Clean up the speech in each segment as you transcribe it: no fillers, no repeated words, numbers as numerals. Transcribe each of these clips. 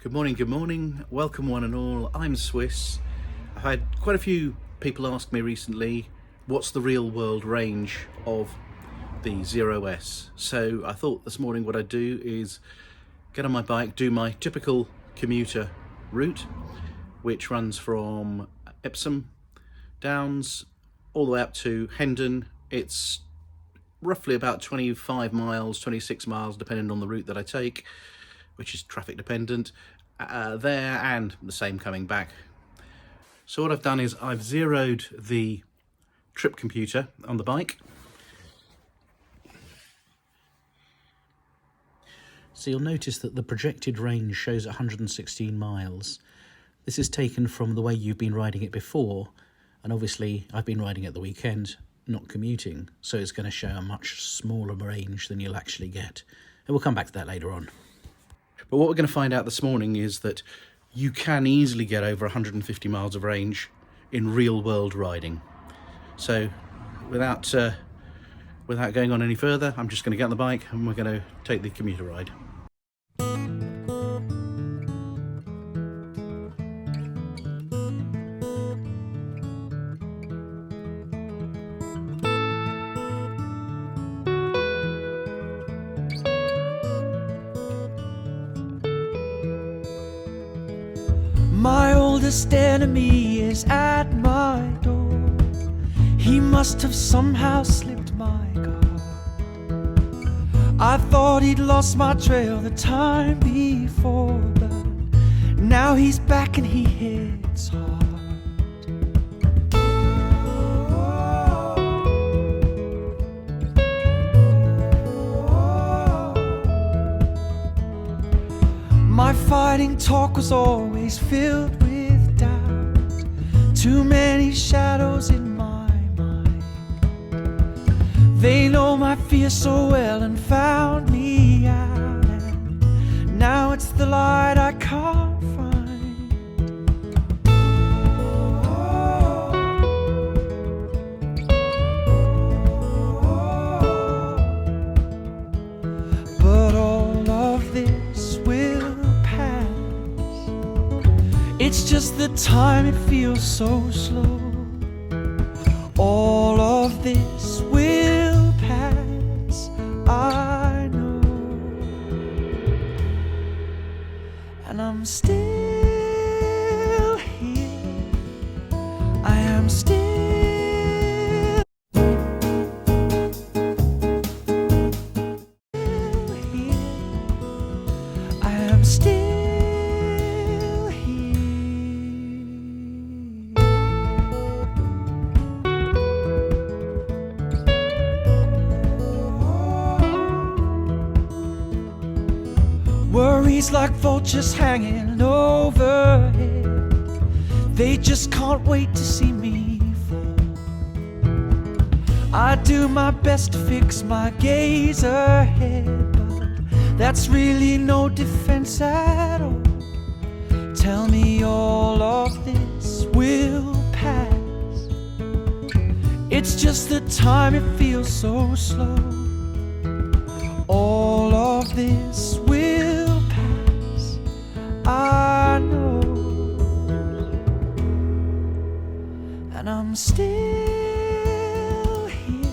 Good morning, welcome one and all. I'm Swiss. I've had quite a few people ask me recently what's the real world range of the Zero S. So I thought this morning what I'd do is get on my bike, do my typical commuter route, which runs from Epsom Downs all the way up to Hendon. It's roughly about 25 miles, 26 miles, depending on the route that I take, which is traffic dependent, there, and the same coming back. So what I've done is I've zeroed the trip computer on the bike. So you'll notice that the projected range shows 116 miles. This is taken from the way you've been riding it before, and obviously I've been riding it the weekend, not commuting, so it's going to show a much smaller range than you'll actually get. And we'll come back to that later on. But what we're going to find out this morning is that you can easily get over 150 miles of range in real world riding. So without going on any further, I'm just going to get on the bike and we're going to take the commuter ride. My oldest enemy is at my door. He must have somehow slipped my guard. I thought he'd lost my trail the time before, but now he's back and he hits hard. My fighting talk was always filled with doubt. Too many shadows in my mind. They know my fear so well and found me out. And now it's the light I can't find. But all of this will. It's just the time it feels so slow. All of this will pass, I know. And I'm still here. I am still here. I am still. Worries like vultures hanging overhead. They just can't wait to see me fall. I do my best to fix my gaze ahead, but that's really no defense at all. Tell me all of this will pass. It's just the time it feels so slow. All of this will pass, I know. And I'm still here.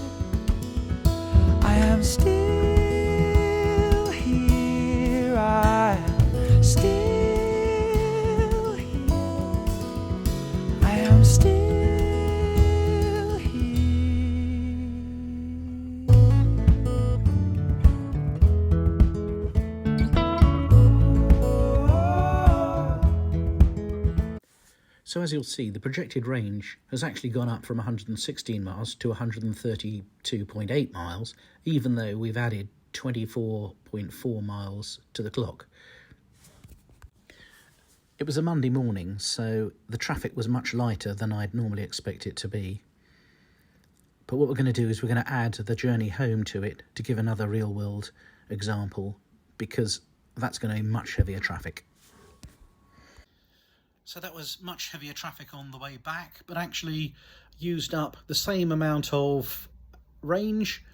I am still here. I am still here. I am still here. So as you'll see, the projected range has actually gone up from 116 miles to 132.8 miles, even though we've added 24.4 miles to the clock. It was a Monday morning, so the traffic was much lighter than I'd normally expect it to be. But what we're going to do is we're going to add the journey home to it to give another real-world example, because that's going to be much heavier traffic. So that was much heavier traffic on the way back, but actually used up the same amount of range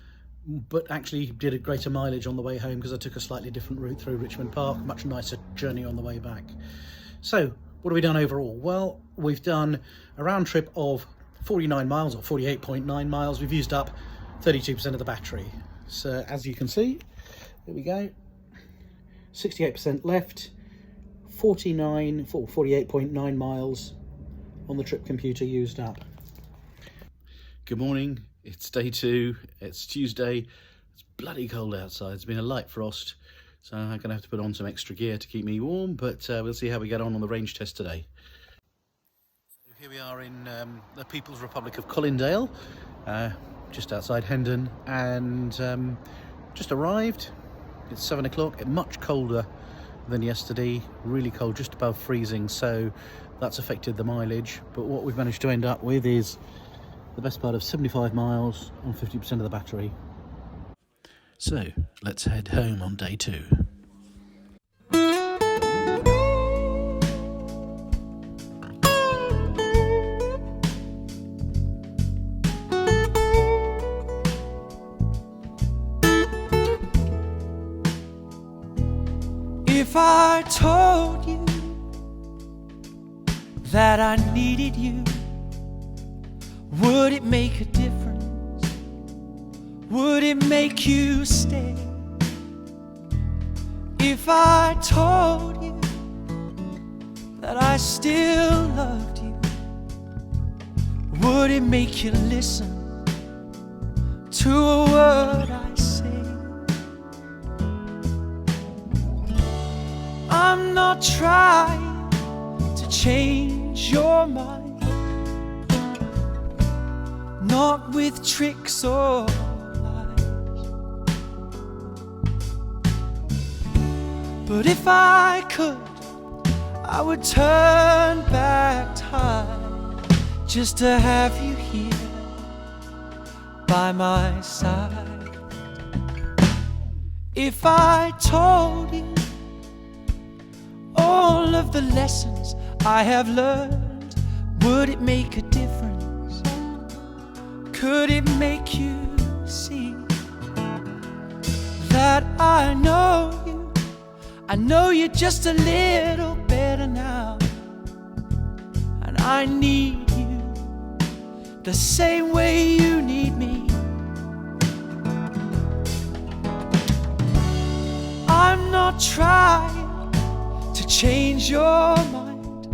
but actually did a greater mileage on the way home because I took a slightly different route through Richmond Park. Much nicer journey on the way back. So what have we done overall? Well, we've done a round trip of 49 miles or 48.9 miles. We've used up 32% of the battery. So as you can see, there we go, 68% left, 48.9 miles on the trip computer used up. Good morning, it's day 2, it's Tuesday, it's bloody cold outside, it's been a light frost, so I'm going to have to put on some extra gear to keep me warm, but we'll see how we get on the range test today. So here we are in the People's Republic of Colindale, just outside Hendon, and just arrived. It's 7 o'clock, much colder than yesterday, really cold, just above freezing, so that's affected the mileage, but what we've managed to end up with is the best part of 75 miles on 50% of the battery. So let's head home on day 2. If I told you that I needed you, would it make a difference? Would it make you stay? If I told you that I still loved you, would it make you listen to a word I say? I'm not trying to change your mind, not with tricks or lies. But if I could, I would turn back time just to have you here by my side. If I told you all of the lessons I have learned, would it make a difference? Could it make you see that I know you just a little better now, and I need you the same way you need me. I'm not trying to change your mind,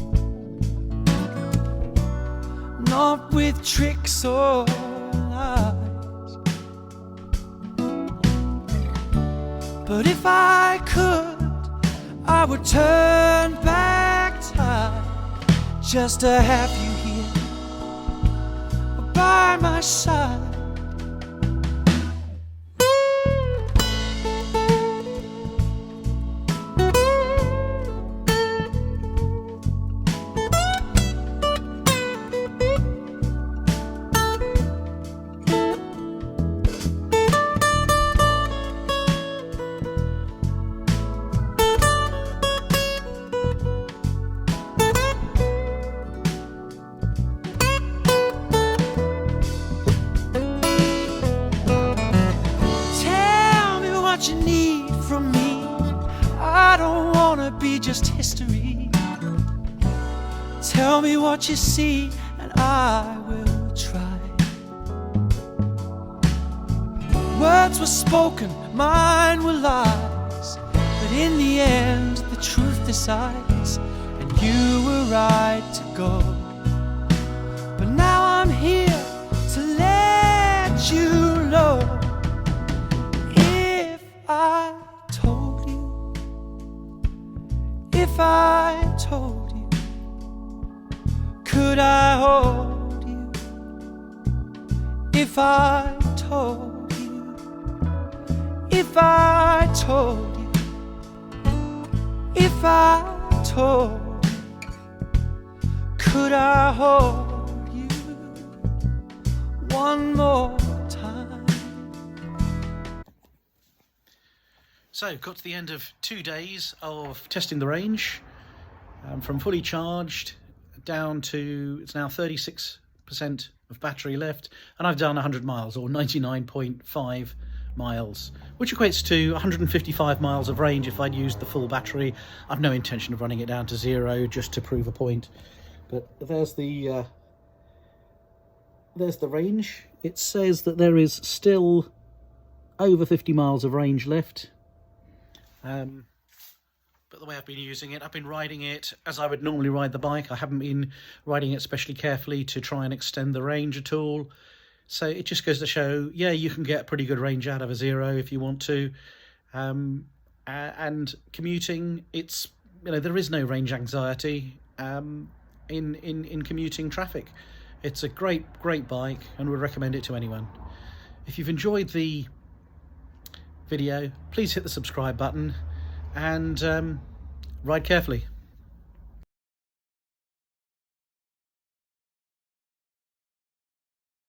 not with tricks or lies. But if I could, I would turn back time just to have you here by my side. You need from me, I don't wanna be just history. Tell me what you see and I will try. Words were spoken, mine were lies, but in the end the truth decides, and you were right to go. But now I'm here to let you know, if I told you, could I hold you? If I told you, if I told you, if I told you, could I hold you one more time? So got to the end of 2 days of testing the range, from fully charged down to, it's now 36% of battery left, and I've done 100 miles or 99.5 miles, which equates to 155 miles of range if I'd used the full battery. I've no intention of running it down to 0 just to prove a point. But there's the range. It says that there is still over 50 miles of range left. But the way I've been using it, I've been riding it as I would normally ride the bike. I haven't been riding it especially carefully to try and extend the range at all. So it just goes to show, yeah, you can get pretty good range out of a 0 if you want to. And commuting, it's, you know, there is no range anxiety in commuting traffic. It's a great bike and would recommend it to anyone. If you've enjoyed the video, please hit the subscribe button and ride carefully.